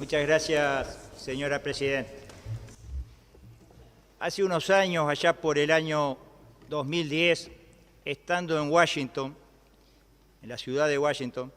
Muchas gracias, señora presidenta. Hace unos años, allá por el año 2010, estando en Washington, en la ciudad de Washington,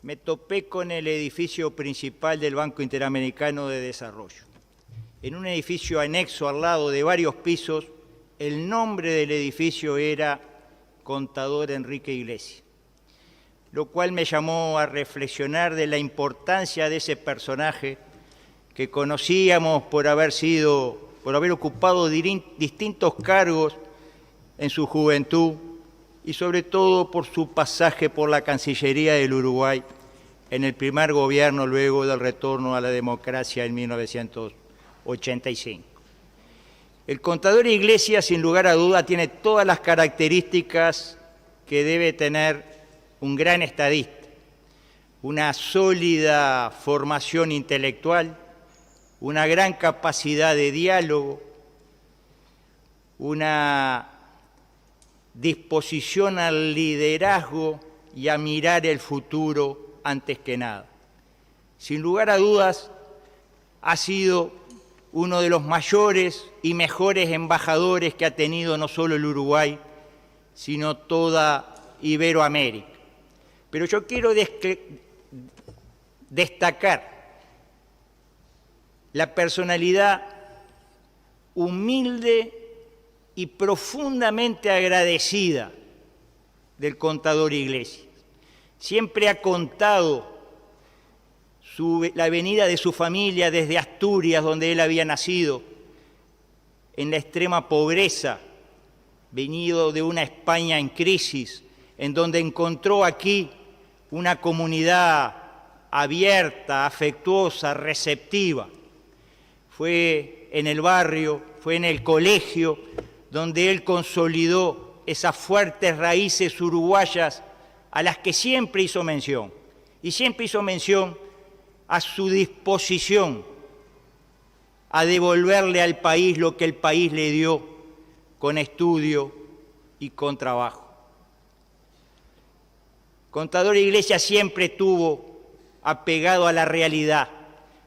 me topé con el edificio principal del Banco Interamericano de Desarrollo. En un edificio anexo al lado de varios pisos, el nombre del edificio era Contador Enrique Iglesias, lo cual me llamó a reflexionar de la importancia de ese personaje que conocíamos por haber ocupado distintos cargos en su juventud y sobre todo por su pasaje por la Cancillería del Uruguay en el primer gobierno luego del retorno a la democracia en 1985. El contador Iglesias, sin lugar a duda, tiene todas las características que debe tener un gran estadista: una sólida formación intelectual, una gran capacidad de diálogo, una disposición al liderazgo y a mirar el futuro antes que nada. Sin lugar a dudas, ha sido uno de los mayores y mejores embajadores que ha tenido no solo el Uruguay, sino toda Iberoamérica. Pero yo quiero destacar la personalidad humilde y profundamente agradecida del contador Iglesias. Siempre ha contado la venida de su familia desde Asturias, donde él había nacido, en la extrema pobreza, venido de una España en crisis, en donde encontró aquí una comunidad abierta, afectuosa, receptiva. Fue en el barrio, fue en el colegio, donde él consolidó esas fuertes raíces uruguayas a las que siempre hizo mención. Y siempre hizo mención a su disposición a devolverle al país lo que el país le dio con estudio y con trabajo. Contador Iglesias siempre estuvo apegado a la realidad,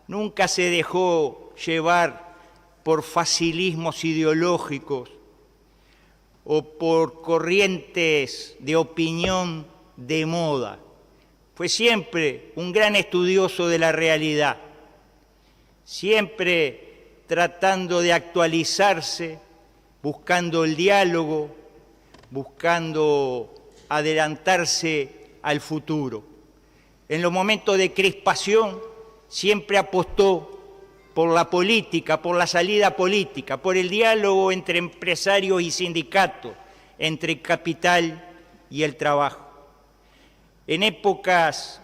nunca se dejó llevar por facilismos ideológicos o por corrientes de opinión de moda. Fue siempre un gran estudioso de la realidad, siempre tratando de actualizarse, buscando el diálogo, buscando adelantarse al futuro. En los momentos de crispación siempre apostó por la política, por la salida política, por el diálogo entre empresarios y sindicatos, entre capital y el trabajo. En épocas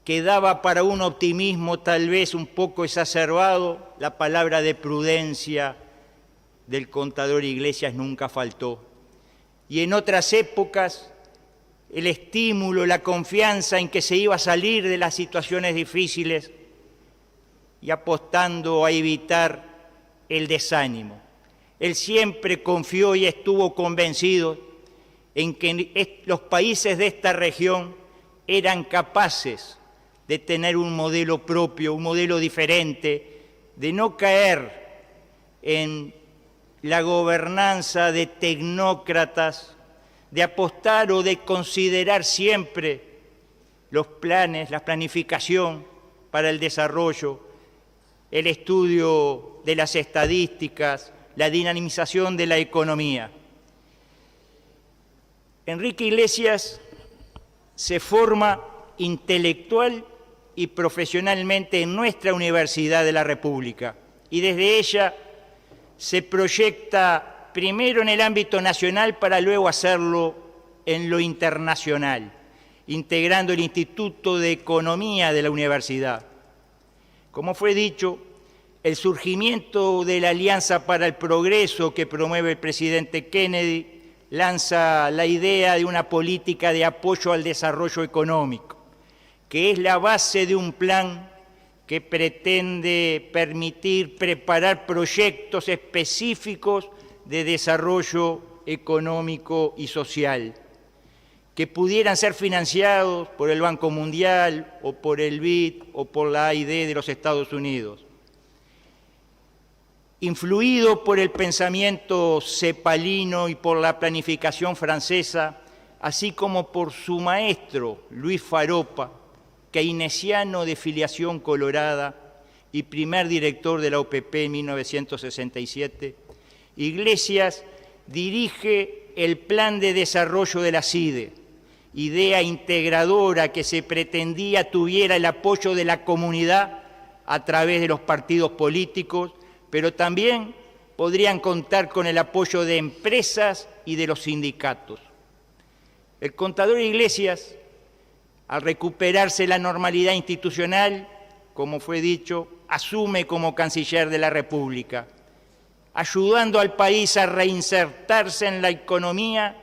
que daba para un optimismo tal vez un poco exacerbado, la palabra de prudencia del contador Iglesias nunca faltó. Y en otras épocas, el estímulo, la confianza en que se iba a salir de las situaciones difíciles y apostando a evitar el desánimo. Él siempre confió y estuvo convencido en que los países de esta región eran capaces de tener un modelo propio, un modelo diferente, de no caer en la gobernanza de tecnócratas, de apostar o de considerar siempre los planes, la planificación para el desarrollo, el estudio de las estadísticas, la dinamización de la economía. Enrique Iglesias se forma intelectual y profesionalmente en nuestra Universidad de la República y desde ella se proyecta primero en el ámbito nacional para luego hacerlo en lo internacional, integrando el Instituto de Economía de la Universidad. Como fue dicho, el surgimiento de la Alianza para el Progreso que promueve el presidente Kennedy lanza la idea de una política de apoyo al desarrollo económico, que es la base de un plan que pretende permitir preparar proyectos específicos de desarrollo económico y social, que pudieran ser financiados por el Banco Mundial o por el BID o por la AID de los Estados Unidos. Influido por el pensamiento cepalino y por la planificación francesa, así como por su maestro, Luis Faropa, keynesiano de filiación colorada y primer director de la OPP en 1967, Iglesias dirige el Plan de Desarrollo de la CIDE, idea integradora que se pretendía tuviera el apoyo de la comunidad a través de los partidos políticos, pero también podrían contar con el apoyo de empresas y de los sindicatos. El contador Iglesias, al recuperarse la normalidad institucional, como fue dicho, asume como canciller de la República, ayudando al país a reinsertarse en la economía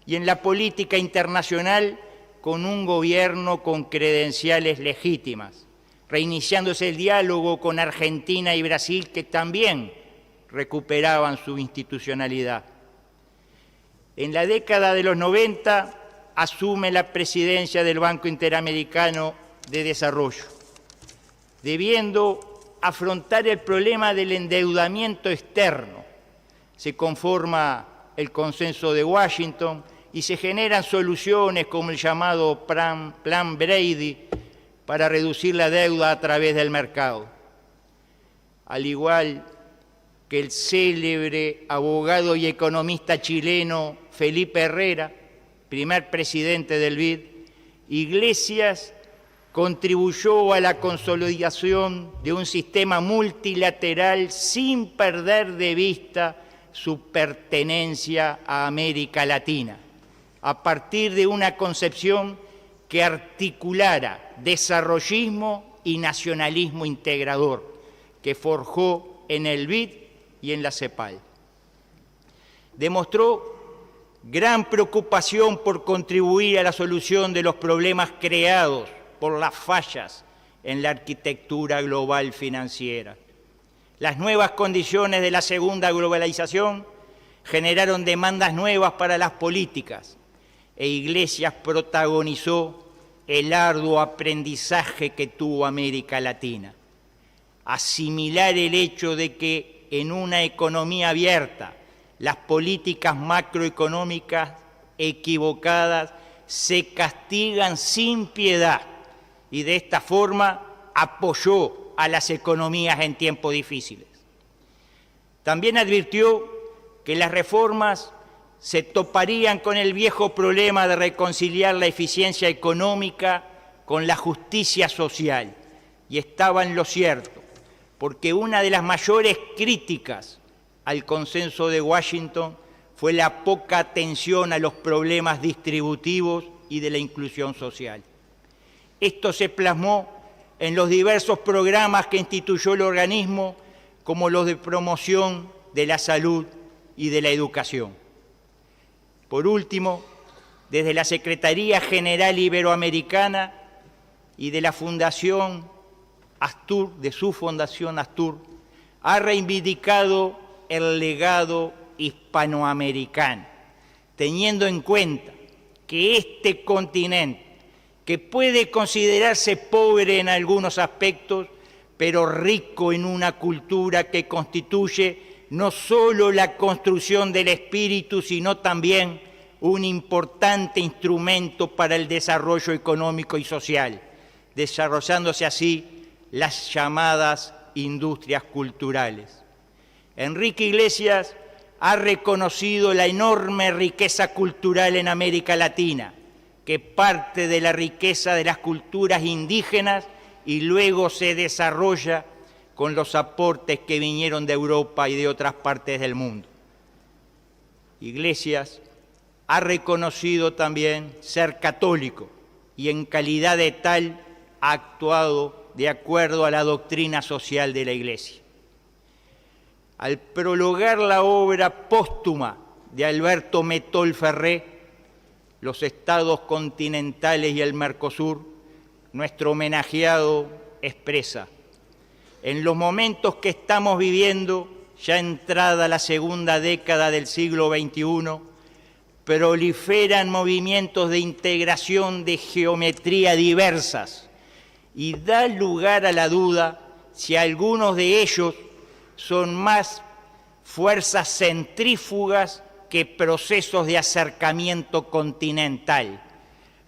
y en la política internacional con un gobierno con credenciales legítimas, reiniciándose el diálogo con Argentina y Brasil, que también recuperaban su institucionalidad. En la década de los 90 asume la presidencia del Banco Interamericano de Desarrollo, debiendo afrontar el problema del endeudamiento externo. Se conforma el Consenso de Washington y se generan soluciones como el llamado Plan Brady para reducir la deuda a través del mercado. Al igual que el célebre abogado y economista chileno Felipe Herrera, primer presidente del BID, Iglesias contribuyó a la consolidación de un sistema multilateral sin perder de vista su pertenencia a América Latina, a partir de una concepción que articulara desarrollismo y nacionalismo integrador, que forjó en el BID y en la CEPAL. Demostró gran preocupación por contribuir a la solución de los problemas creados por las fallas en la arquitectura global financiera. Las nuevas condiciones de la segunda globalización generaron demandas nuevas para las políticas e Iglesias protagonizó el arduo aprendizaje que tuvo América Latina. Asimilar el hecho de que en una economía abierta las políticas macroeconómicas equivocadas se castigan sin piedad y de esta forma apoyó a las economías en tiempos difíciles. También advirtió que las reformas se toparían con el viejo problema de reconciliar la eficiencia económica con la justicia social, y estaba en lo cierto, porque una de las mayores críticas al Consenso de Washington fue la poca atención a los problemas distributivos y de la inclusión social. Esto se plasmó en los diversos programas que instituyó el organismo, como los de promoción de la salud y de la educación. Por último, desde la Secretaría General Iberoamericana y de la Fundación Astur, de su Fundación Astur, ha reivindicado el legado hispanoamericano, teniendo en cuenta que este continente, que puede considerarse pobre en algunos aspectos, pero rico en una cultura que constituye no solo la construcción del espíritu, sino también un importante instrumento para el desarrollo económico y social, desarrollándose así las llamadas industrias culturales. Enrique Iglesias ha reconocido la enorme riqueza cultural en América Latina, que parte de la riqueza de las culturas indígenas y luego se desarrolla con los aportes que vinieron de Europa y de otras partes del mundo. Iglesias ha reconocido también ser católico y en calidad de tal ha actuado de acuerdo a la doctrina social de la Iglesia. Al prologar la obra póstuma de Alberto Metol Ferré, Los Estados Continentales y el Mercosur, nuestro homenajeado expresa: en los momentos que estamos viviendo, ya entrada la segunda década del siglo XXI, proliferan movimientos de integración de geometría diversas y da lugar a la duda si algunos de ellos son más fuerzas centrífugas que procesos de acercamiento continental,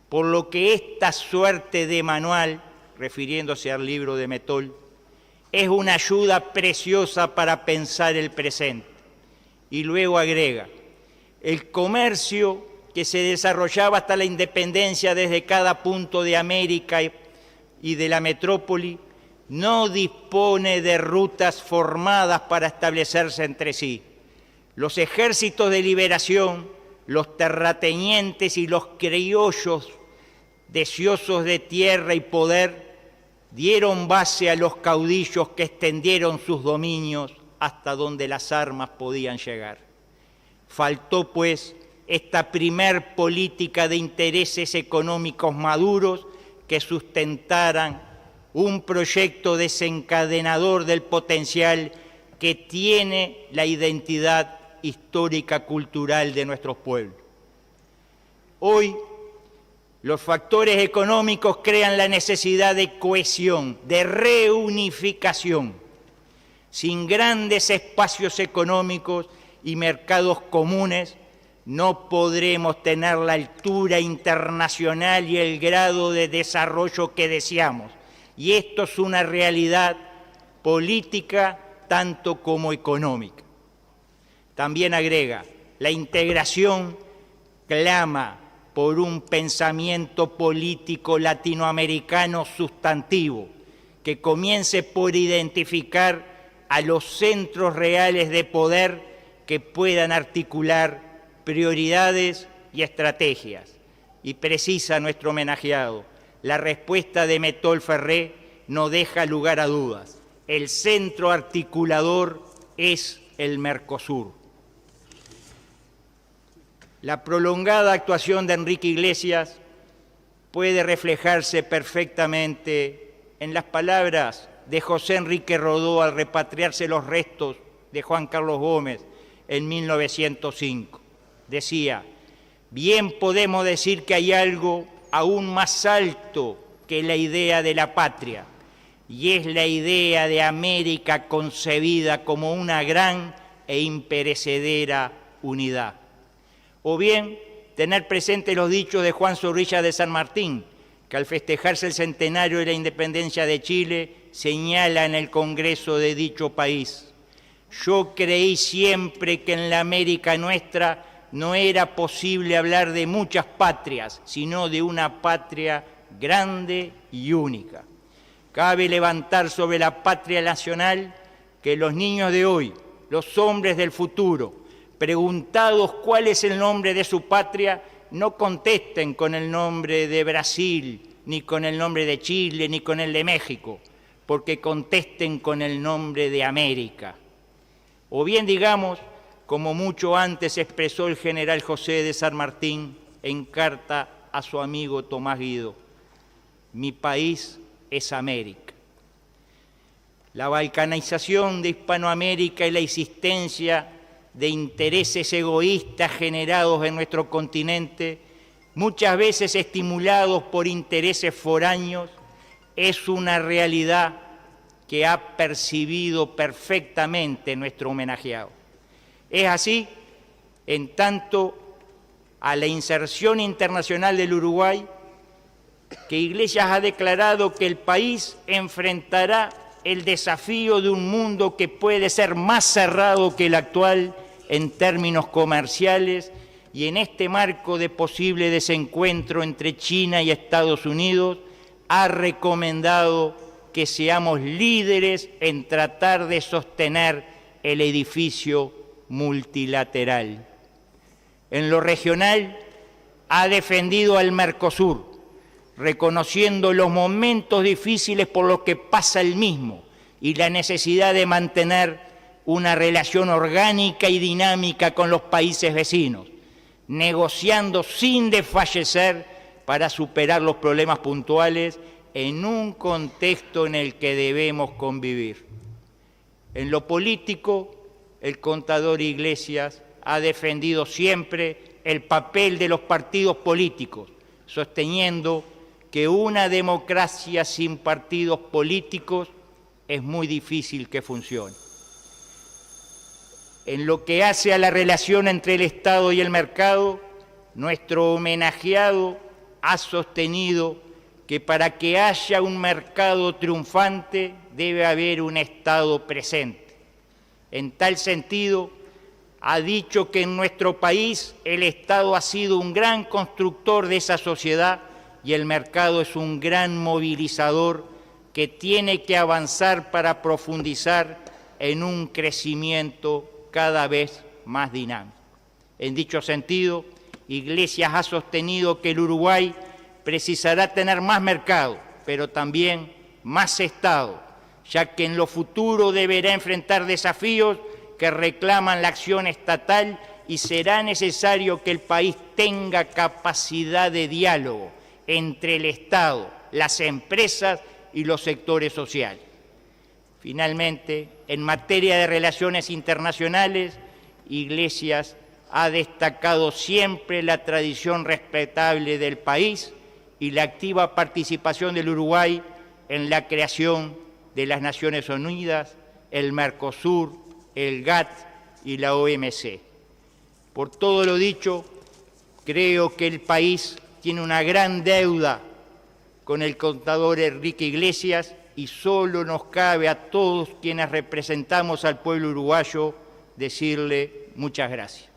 por lo que esta suerte de manual, refiriéndose al libro de Mettol, es una ayuda preciosa para pensar el presente. Y luego agrega, el comercio que se desarrollaba hasta la independencia desde cada punto de América y de la metrópoli no dispone de rutas formadas para establecerse entre sí. Los ejércitos de liberación, los terratenientes y los criollos deseosos de tierra y poder dieron base a los caudillos que extendieron sus dominios hasta donde las armas podían llegar. Faltó, pues, esta primer política de intereses económicos maduros que sustentaran un proyecto desencadenador del potencial que tiene la identidad histórica cultural de nuestros pueblos. Hoy, los factores económicos crean la necesidad de cohesión, de reunificación. Sin grandes espacios económicos y mercados comunes, no podremos tener la altura internacional y el grado de desarrollo que deseamos. Y esto es una realidad política tanto como económica. También agrega, la integración clama por un pensamiento político latinoamericano sustantivo, que comience por identificar a los centros reales de poder que puedan articular prioridades y estrategias. Y precisa nuestro homenajeado, la respuesta de Mettol Ferré no deja lugar a dudas. El centro articulador es el Mercosur. La prolongada actuación de Enrique Iglesias puede reflejarse perfectamente en las palabras de José Enrique Rodó al repatriarse los restos de Juan Carlos Gómez en 1905. Decía, bien podemos decir que hay algo aún más alto que la idea de la patria, y es la idea de América concebida como una gran e imperecedera unidad. O bien, tener presentes los dichos de Juan Zorrilla de San Martín, que al festejarse el centenario de la independencia de Chile, señala en el Congreso de dicho país: yo creí siempre que en la América nuestra no era posible hablar de muchas patrias, sino de una patria grande y única. Cabe levantar sobre la patria nacional que los niños de hoy, los hombres del futuro, preguntados cuál es el nombre de su patria, no contesten con el nombre de Brasil, ni con el nombre de Chile, ni con el de México, porque contesten con el nombre de América. O bien digamos, como mucho antes expresó el general José de San Martín en carta a su amigo Tomás Guido, mi país es América. La balcanización de Hispanoamérica y la existencia de intereses egoístas generados en nuestro continente, muchas veces estimulados por intereses foráneos, es una realidad que ha percibido perfectamente nuestro homenajeado. Es así, en tanto a la inserción internacional del Uruguay, que Iglesias ha declarado que el país enfrentará el desafío de un mundo que puede ser más cerrado que el actual en términos comerciales, y en este marco de posible desencuentro entre China y Estados Unidos, ha recomendado que seamos líderes en tratar de sostener el edificio multilateral. En lo regional, ha defendido al Mercosur, reconociendo los momentos difíciles por los que pasa el mismo y la necesidad de mantener una relación orgánica y dinámica con los países vecinos, negociando sin desfallecer para superar los problemas puntuales en un contexto en el que debemos convivir. En lo político, el contador Iglesias ha defendido siempre el papel de los partidos políticos, sosteniendo que una democracia sin partidos políticos es muy difícil que funcione. En lo que hace a la relación entre el Estado y el mercado, nuestro homenajeado ha sostenido que para que haya un mercado triunfante debe haber un Estado presente. En tal sentido, ha dicho que en nuestro país el Estado ha sido un gran constructor de esa sociedad y el mercado es un gran movilizador que tiene que avanzar para profundizar en un crecimiento cada vez más dinámico. En dicho sentido, Iglesias ha sostenido que el Uruguay precisará tener más mercado, pero también más Estado, ya que en lo futuro deberá enfrentar desafíos que reclaman la acción estatal y será necesario que el país tenga capacidad de diálogo entre el Estado, las empresas y los sectores sociales. Finalmente, en materia de relaciones internacionales, Iglesias ha destacado siempre la tradición respetable del país y la activa participación del Uruguay en la creación de las Naciones Unidas, el Mercosur, el GATT y la OMC. Por todo lo dicho, creo que el país tiene una gran deuda con el contador Enrique Iglesias y solo nos cabe a todos quienes representamos al pueblo uruguayo decirle muchas gracias.